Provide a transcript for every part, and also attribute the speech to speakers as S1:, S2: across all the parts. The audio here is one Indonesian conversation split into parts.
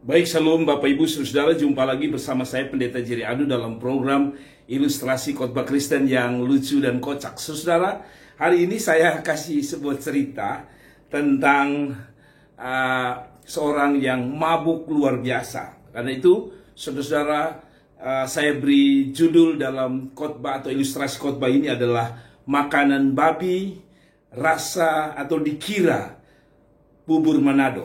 S1: Baik, salam Bapak Ibu Saudara, jumpa lagi bersama saya Pendeta Jerry Adu dalam program Ilustrasi Khotbah Kristen yang lucu dan kocak. Saudara, hari ini saya kasih sebuah cerita tentang seorang yang mabuk luar biasa. Karena itu, saudara, saya beri judul dalam khotbah atau ilustrasi khotbah ini adalah makanan babi, rasa atau dikira bubur Manado.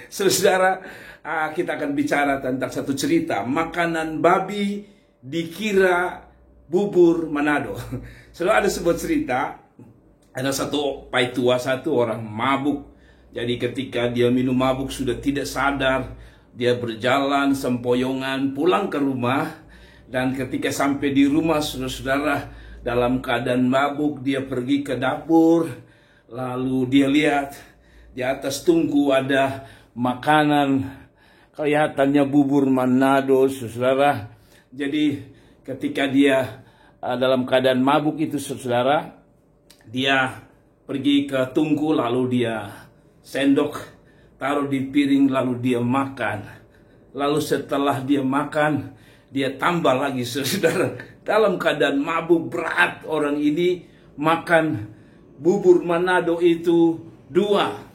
S1: Saudara, kita akan bicara tentang satu cerita, makanan babi dikira bubur Manado. Selalu ada sebuah cerita, ada satu paitua, satu orang mabuk. Jadi ketika dia minum mabuk sudah tidak sadar, dia berjalan sempoyongan pulang ke rumah. Dan ketika sampai di rumah, saudara-saudara, dalam keadaan mabuk, dia pergi ke dapur. Lalu dia lihat di atas tungku ada makanan, kelihatannya bubur Manado, saudara. Jadi ketika dia dalam keadaan mabuk itu, saudara, dia pergi ke tungku, lalu dia sendok, taruh di piring, lalu dia makan. Lalu setelah dia makan, dia tambah lagi, saudara. Dalam keadaan mabuk berat, orang ini makan bubur Manado itu dua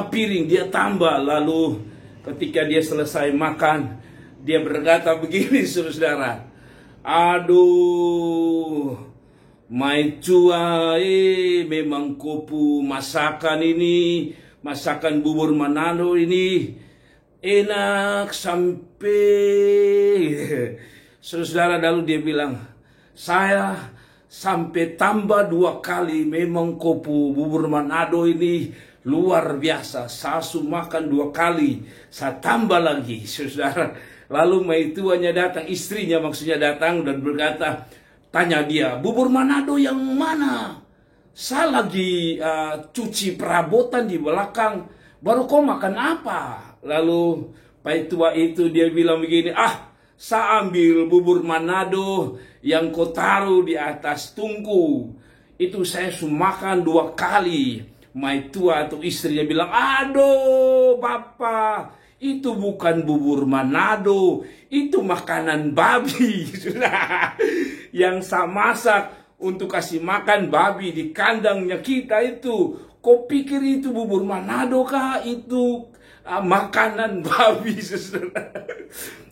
S1: piring, dia tambah. Lalu ketika dia selesai makan, dia berkata begini, saudara, aduh, mai cua, memang kopu masakan ini, masakan bubur Manado ini enak sampai. Saudara, lalu dia bilang, saya sampai tambah 2 kali, memang kopu bubur Manado ini luar biasa, saya makan 2 kali, saya tambah lagi, saudara. Lalu maituannya datang, istrinya maksudnya datang dan berkata, tanya dia, bubur Manado yang mana? Saya lagi cuci perabotan di belakang, baru kau makan apa? Lalu paitua itu dia bilang begini, saya ambil bubur Manado yang kau taruh di atas tungku, itu saya makan 2 kali. Maitua atau istrinya bilang, aduh Bapak, itu bukan bubur Manado, itu makanan babi. Yang saya masak untuk kasih makan babi di kandangnya kita itu. Kau pikir itu bubur Manado kah? Itu makanan babi, saudara.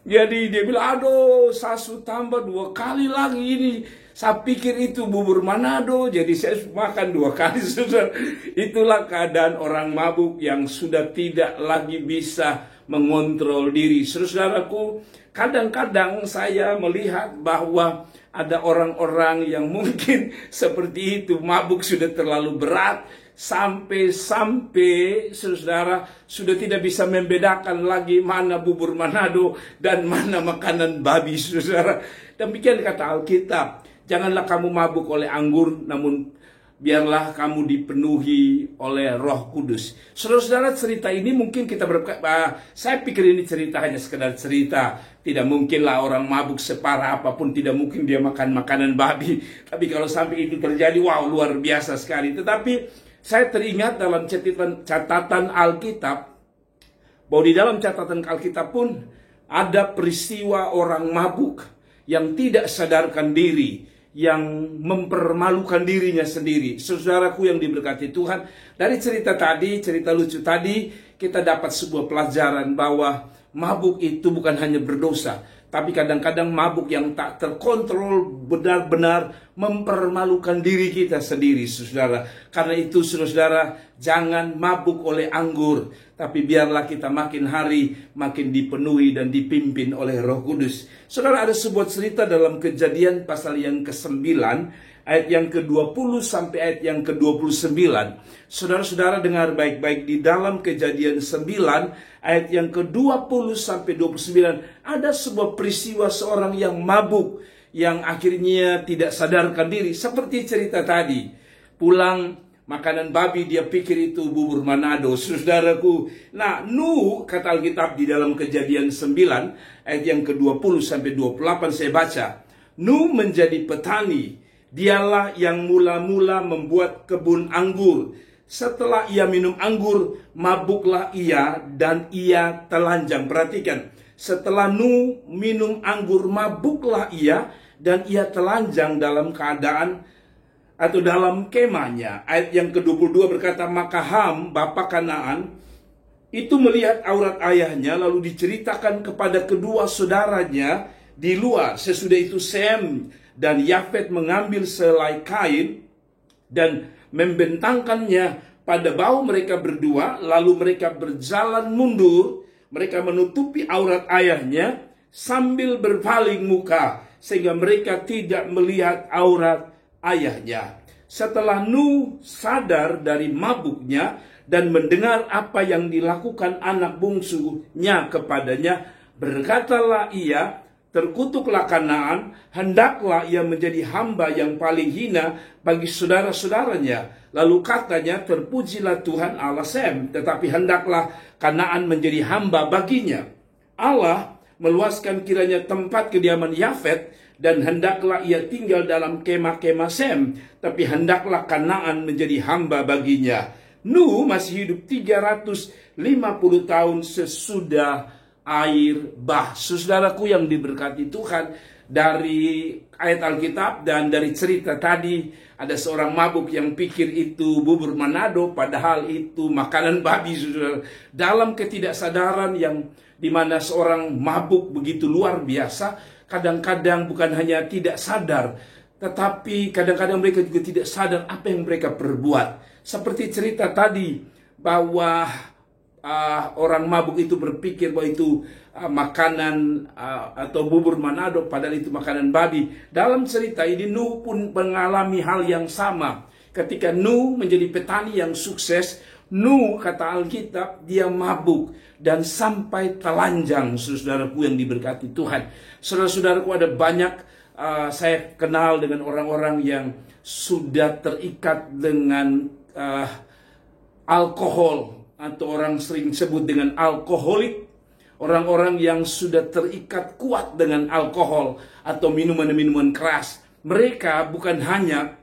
S1: Jadi dia bilang, aduh, saya tambah 2 kali lagi ini. Saya pikir itu bubur Manado, jadi saya makan 2 kali, saudara. Itulah keadaan orang mabuk yang sudah tidak lagi bisa mengontrol diri. Saudaraku, kadang-kadang saya melihat bahwa ada orang-orang yang mungkin seperti itu, mabuk sudah terlalu berat, sampai saudara sudah tidak bisa membedakan lagi mana bubur Manado dan mana makanan babi, saudara. Demikian kata Alkitab. Janganlah kamu mabuk oleh anggur, namun biarlah kamu dipenuhi oleh Roh Kudus. Saudara-saudara, cerita ini mungkin kita saya pikir ini cerita hanya sekedar cerita. Tidak mungkinlah orang mabuk separah apapun, tidak mungkin dia makan makanan babi. Tapi kalau sampai itu terjadi, wow, luar biasa sekali. Tetapi saya teringat dalam catatan Alkitab, bahwa di dalam catatan Alkitab pun ada peristiwa orang mabuk yang tidak sadarkan diri, yang mempermalukan dirinya sendiri. Saudaraku yang diberkati Tuhan, dari cerita tadi, cerita lucu tadi, kita dapat sebuah pelajaran bahwa mabuk itu bukan hanya berdosa, tapi kadang-kadang mabuk yang tak terkontrol benar-benar mempermalukan diri kita sendiri, saudara. Karena itu, saudara, jangan mabuk oleh anggur, tapi biarlah kita makin hari makin dipenuhi dan dipimpin oleh Roh Kudus. Saudara, ada sebuah cerita dalam Kejadian pasal yang ke-9, ayat yang ke-20 sampai ayat yang ke-29. Saudara-saudara dengar baik-baik, di dalam Kejadian 9 ayat yang ke-20 sampai 29 ada sebuah peristiwa seorang yang mabuk yang akhirnya tidak sadarkan diri, seperti cerita tadi. Pulang makanan babi, dia pikir itu bubur Manado, saudaraku. Nah, Nuh, kata Alkitab di dalam Kejadian 9 ayat yang ke-20 sampai 28 saya baca, Nuh menjadi petani. Dialah yang mula-mula membuat kebun anggur. Setelah ia minum anggur, mabuklah ia dan ia telanjang. Perhatikan, setelah Nuh minum anggur, mabuklah ia dan ia telanjang dalam keadaan atau dalam kemahnya. Ayat yang ke-22 berkata, maka Ham, bapa Kanaan, itu melihat aurat ayahnya, lalu diceritakan kepada kedua saudaranya di luar. Sesudah itu Sem dan Yafet mengambil selai kain dan membentangkannya pada bahu mereka berdua, lalu mereka berjalan mundur, mereka menutupi aurat ayahnya sambil berpaling muka, sehingga mereka tidak melihat aurat ayahnya. Setelah Nuh sadar dari mabuknya dan mendengar apa yang dilakukan anak bungsunya kepadanya, berkatalah ia, terkutuklah Kanaan, hendaklah ia menjadi hamba yang paling hina bagi saudara-saudaranya. Lalu katanya, terpujilah Tuhan Allah Sem, tetapi hendaklah Kanaan menjadi hamba baginya. Allah meluaskan kiranya tempat kediaman Yafet, dan hendaklah ia tinggal dalam kemah-kemah Sem, tapi hendaklah Kanaan menjadi hamba baginya. Nuh masih hidup 350 tahun sesudah air bah. Saudaraku yang diberkati Tuhan, dari ayat Alkitab dan dari cerita tadi, ada seorang mabuk yang pikir itu bubur Manado, padahal itu makanan babi, saudara. Dalam ketidaksadaran yang dimana seorang mabuk begitu luar biasa, kadang-kadang bukan hanya tidak sadar, tetapi kadang-kadang mereka juga tidak sadar apa yang mereka perbuat. Seperti cerita tadi, bahwa orang mabuk itu berpikir bahwa itu makanan atau bubur Manado, padahal itu makanan babi. Dalam cerita ini Nuh pun mengalami hal yang sama. Ketika Nuh menjadi petani yang sukses, Nuh, kata Alkitab, dia mabuk dan sampai telanjang. Saudaraku yang diberkati Tuhan, saudara-saudaraku, ada banyak saya kenal dengan orang-orang yang sudah terikat dengan alkohol, atau orang sering sebut dengan alkoholik. Orang-orang yang sudah terikat kuat dengan alkohol atau minuman-minuman keras. Mereka bukan hanya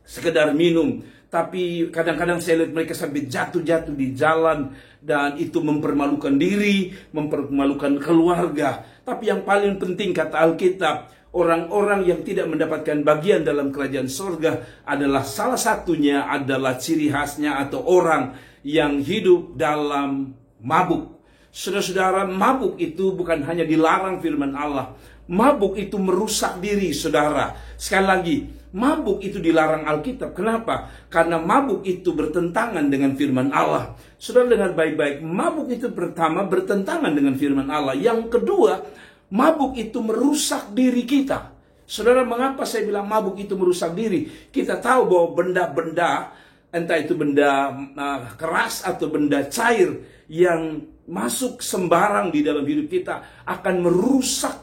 S1: sekedar minum, tapi kadang-kadang saya lihat mereka sampai jatuh-jatuh di jalan, dan itu mempermalukan diri, mempermalukan keluarga. Tapi yang paling penting, kata Alkitab, orang-orang yang tidak mendapatkan bagian dalam kerajaan surga adalah salah satunya adalah ciri khasnya atau orang yang hidup dalam mabuk. Saudara-saudara, mabuk itu bukan hanya dilarang firman Allah. Mabuk itu merusak diri, saudara. Sekali lagi, mabuk itu dilarang Alkitab. Kenapa? Karena mabuk itu bertentangan dengan firman Allah. Saudara dengar baik-baik, mabuk itu pertama bertentangan dengan firman Allah. Yang kedua, mabuk itu merusak diri kita. Saudara, mengapa saya bilang mabuk itu merusak diri? Kita tahu bahwa benda-benda, entah itu benda keras atau benda cair yang masuk sembarang di dalam hidup kita akan merusak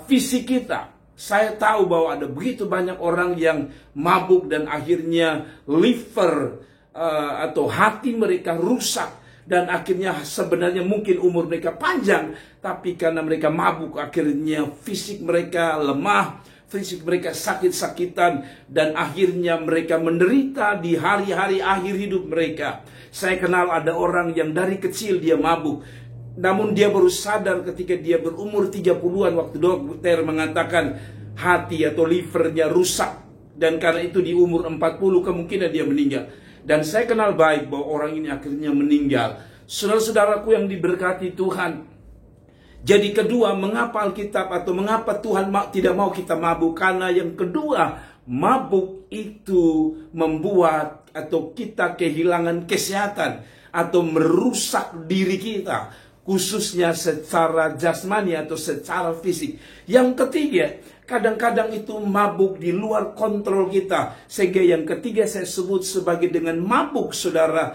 S1: fisik kita. Saya tahu bahwa ada begitu banyak orang yang mabuk dan akhirnya liver atau hati mereka rusak, dan akhirnya sebenarnya mungkin umur mereka panjang, tapi karena mereka mabuk akhirnya fisik mereka lemah, fisik mereka sakit-sakitan, dan akhirnya mereka menderita di hari-hari akhir hidup mereka. Saya kenal ada orang yang dari kecil dia mabuk, namun dia baru sadar ketika dia berumur 30-an, waktu dokter mengatakan hati atau livernya rusak, dan karena itu di umur 40 kemungkinan dia meninggal. Dan saya kenal baik bahwa orang ini akhirnya meninggal. Saudara-saudaraku yang diberkati Tuhan, jadi kedua, mengapa Alkitab atau mengapa Tuhan tidak mau kita mabuk? Karena yang kedua, mabuk itu membuat atau kita kehilangan kesehatan atau merusak diri kita, khususnya secara jasmani atau secara fisik. Yang ketiga, kadang-kadang itu mabuk di luar kontrol kita. Sehingga yang ketiga saya sebut sebagai dengan mabuk, saudara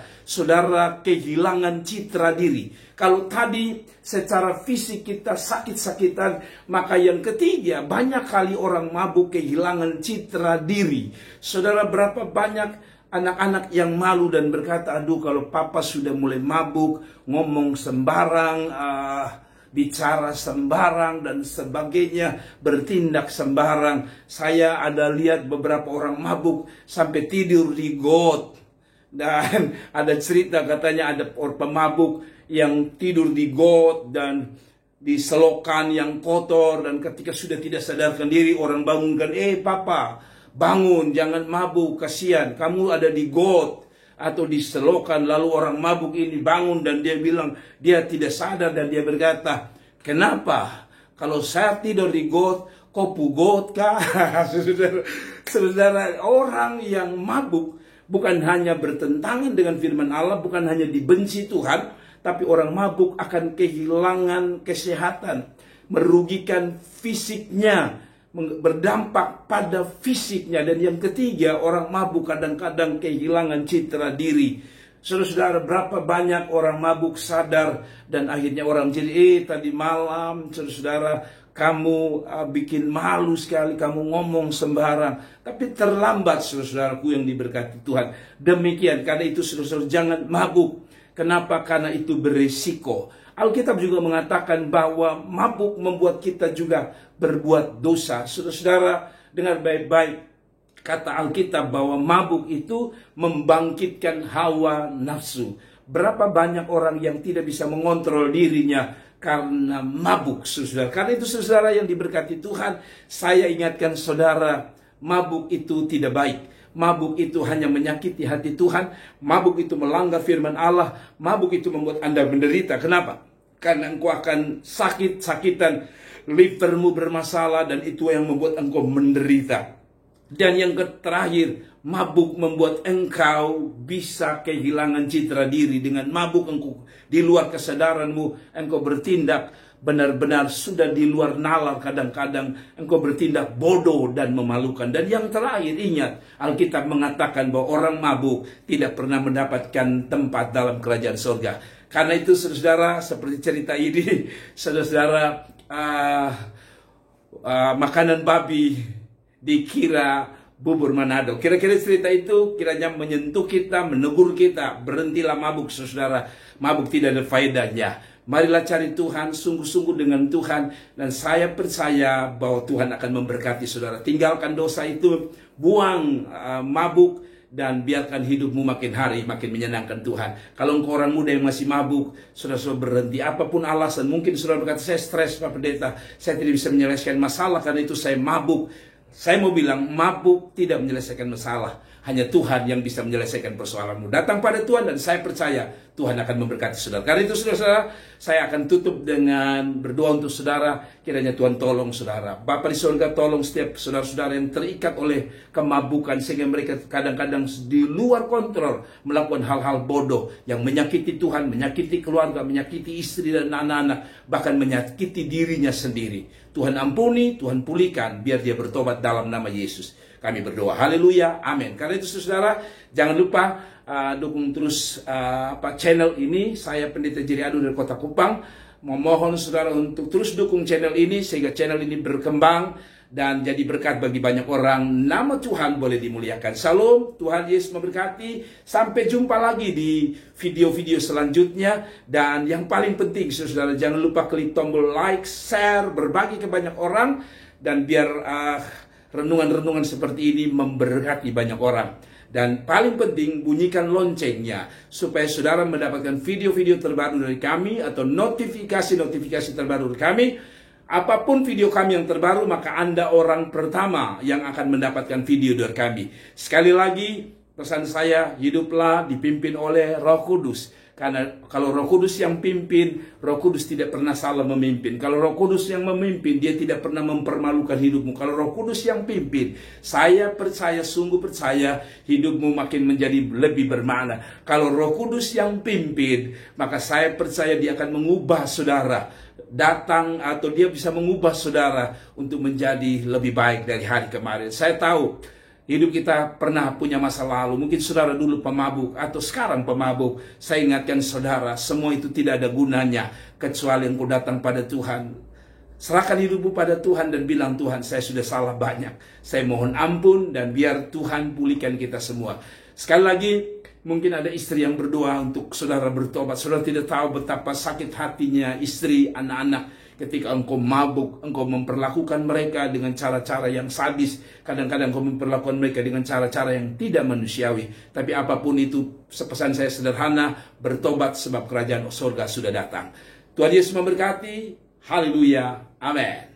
S1: kehilangan citra diri. Kalau tadi secara fisik kita sakit-sakitan, maka yang ketiga, banyak kali orang mabuk kehilangan citra diri. Saudara, berapa banyak anak-anak yang malu dan berkata, aduh kalau papa sudah mulai mabuk, ngomong sembarang, bicara sembarang dan sebagainya, bertindak sembarang. Saya ada lihat beberapa orang mabuk sampai tidur di got. Dan ada cerita katanya ada orang pemabuk yang tidur di got dan di selokan yang kotor, dan ketika sudah tidak sadarkan diri orang bangunkan, papa bangun, jangan mabuk, kasihan kamu ada di got atau di selokan. Lalu orang mabuk ini bangun dan dia bilang dia tidak sadar, dan dia berkata, kenapa kalau saya tidur di got kok pugot kah? Saudara, orang yang mabuk bukan hanya bertentangan dengan firman Allah, bukan hanya dibenci Tuhan, tapi orang mabuk akan kehilangan kesehatan, merugikan fisiknya, berdampak pada fisiknya. Dan yang ketiga, orang mabuk kadang-kadang kehilangan citra diri. Saudara-saudara, berapa banyak orang mabuk sadar dan akhirnya orang jadi, tadi malam saudara-saudara kamu bikin malu sekali, kamu ngomong sembarang. Tapi terlambat, saudara-saudaraku yang diberkati Tuhan. Demikian, karena itu saudara-saudara jangan mabuk. Kenapa? Karena itu berisiko. Alkitab juga mengatakan bahwa mabuk membuat kita juga berbuat dosa. Saudara-saudara, dengar baik-baik. Kata Alkitab bahwa mabuk itu membangkitkan hawa nafsu. Berapa banyak orang yang tidak bisa mengontrol dirinya karena mabuk, saudara. Karena itu saudara yang diberkati Tuhan, saya ingatkan saudara, mabuk itu tidak baik. Mabuk itu hanya menyakiti hati Tuhan. Mabuk itu melanggar firman Allah. Mabuk itu membuat Anda menderita. Kenapa? Karena engkau akan sakit-sakitan, livermu bermasalah, dan itu yang membuat engkau menderita. Dan yang terakhir, mabuk membuat engkau bisa kehilangan citra diri. Dengan mabuk engkau di luar kesadaranmu, engkau bertindak benar-benar sudah di luar nalar. Kadang-kadang engkau bertindak bodoh dan memalukan. Dan yang terakhir, ingat, Alkitab mengatakan bahwa orang mabuk tidak pernah mendapatkan tempat dalam kerajaan surga. Karena itu saudara-saudara, seperti cerita ini, saudara-saudara, makanan babi dikira bubur Manado. Kira-kira cerita itu kiranya menyentuh kita, menegur kita. Berhentilah mabuk, saudara. Mabuk tidak ada faedahnya. Marilah cari Tuhan, sungguh-sungguh dengan Tuhan. Dan saya percaya bahwa Tuhan akan memberkati saudara. Tinggalkan dosa itu, buang mabuk, dan biarkan hidupmu makin hari makin menyenangkan Tuhan. Kalau engkau orang muda yang masih mabuk, saudara-saudara berhenti. Apapun alasan, mungkin saudara berkata, saya stres Pak Pendeta, saya tidak bisa menyelesaikan masalah karena itu saya mabuk. Saya mau bilang, mabuk tidak menyelesaikan masalah. Hanya Tuhan yang bisa menyelesaikan persoalanmu. Datang pada Tuhan dan saya percaya Tuhan akan memberkati saudara. Karena itu saudara, saya akan tutup dengan berdoa untuk saudara. Kiranya Tuhan tolong saudara. Bapa di surga, tolong setiap saudara-saudara yang terikat oleh kemabukan, sehingga mereka kadang-kadang di luar kontrol melakukan hal-hal bodoh yang menyakiti Tuhan, menyakiti keluarga, menyakiti istri dan anak-anak, bahkan menyakiti dirinya sendiri. Tuhan ampuni, Tuhan pulihkan, biar dia bertobat dalam nama Yesus. Kami berdoa, haleluya, amin. Karena itu saudara, jangan lupa dukung terus channel ini. Saya Pendeta Jerry Adu dari Kota Kupang. Memohon saudara untuk terus dukung channel ini, sehingga channel ini berkembang dan jadi berkat bagi banyak orang. Nama Tuhan boleh dimuliakan. Salam, Tuhan Yesus memberkati. Sampai jumpa lagi di video-video selanjutnya. Dan yang paling penting saudara, jangan lupa klik tombol like, share, berbagi ke banyak orang. Dan biar renungan-renungan seperti ini memberkati banyak orang. Dan paling penting, bunyikan loncengnya supaya saudara mendapatkan video-video terbaru dari kami atau notifikasi-notifikasi terbaru dari kami. Apapun video kami yang terbaru, maka Anda orang pertama yang akan mendapatkan video dari kami. Sekali lagi, pesan saya, hiduplah dipimpin oleh Roh Kudus. Karena kalau Roh Kudus yang pimpin, Roh Kudus tidak pernah salah memimpin. Kalau Roh Kudus yang memimpin, dia tidak pernah mempermalukan hidupmu. Kalau Roh Kudus yang pimpin, saya percaya, sungguh percaya, hidupmu makin menjadi lebih bermakna. Kalau Roh Kudus yang pimpin, maka saya percaya dia akan mengubah saudara. Datang atau dia bisa mengubah saudara untuk menjadi lebih baik dari hari kemarin. Saya tahu hidup kita pernah punya masa lalu. Mungkin saudara dulu pemabuk atau sekarang pemabuk. Saya ingatkan saudara, semua itu tidak ada gunanya kecuali engkau datang pada Tuhan. Serahkan hidupmu pada Tuhan dan bilang, Tuhan, saya sudah salah banyak. Saya mohon ampun dan biar Tuhan pulihkan kita semua. Sekali lagi, mungkin ada istri yang berdoa untuk saudara bertobat. Saudara tidak tahu betapa sakit hatinya istri, anak-anak ketika engkau mabuk, engkau memperlakukan mereka dengan cara-cara yang sadis. Kadang-kadang engkau memperlakukan mereka dengan cara-cara yang tidak manusiawi. Tapi apapun itu, pesan saya sederhana, bertobat sebab kerajaan surga sudah datang. Tuhan Yesus memberkati. Haleluya. Amin.